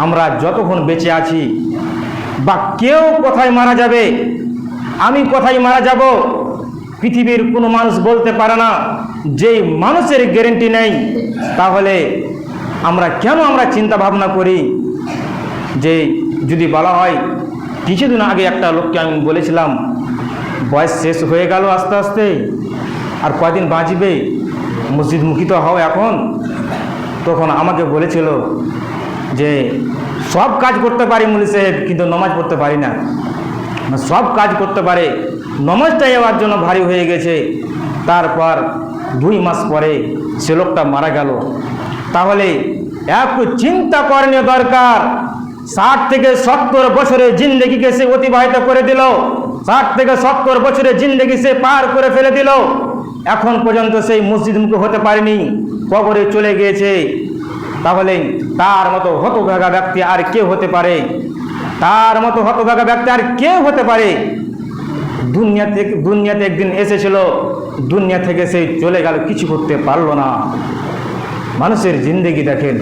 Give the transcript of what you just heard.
আমরা যতক্ষণ বেঁচে আছি, বা কেউ কোথায় মারা যাবে, আমি কোথায় মারা যাব, পৃথিবীর কোনো মানুষ বলতে পারে না। যেই মানুষের গ্যারেন্টি নেই, তাহলে আমরা কেন চিন্তা ভাবনা করি যে যদি বলা হয়, কিছুদিন আগে একটা লোককে আমি বলেছিলাম বয়স শেষ হয়ে গেল আস্তে আস্তে, আর কয়দিন বাঁচবে, মসজিদমুখী তো হও এখন। তখন আমাকে বলেছিল যে সব কাজ করতে পারি মুলি সাহেব, কিন্তু নমাজ পড়তে পারি না। সব কাজ করতে পারে, নমাজটাই আমার জন্য ভারী হয়ে গেছে। তারপর 2 মাস পরে সে লোকটা মারা গেল। তাহলে একটু চিন্তা করণীয় দরকার। 60 থেকে 70 বছরের জিন্দেগিকে সে অতিবাহিত করে দিল, 60 থেকে 70 বছরের জিন্দেগি সে পার করে ফেলে দিল। এখন পর্যন্ত সেই মসজিদমুখী হতে পারেনি, কবরে চলে গিয়েছে। তাহলে তার মতো হতভাগা ব্যক্তি আর কে হতে পারে? তার মতো হতভাগা ব্যক্তি আর কে হতে পারে? দুনিয়াতে একদিন এসেছিল, দুনিয়া থেকে সে চলে গেল, কিছু করতে পারলো না। মানুষের জিন্দেগি দেখেন।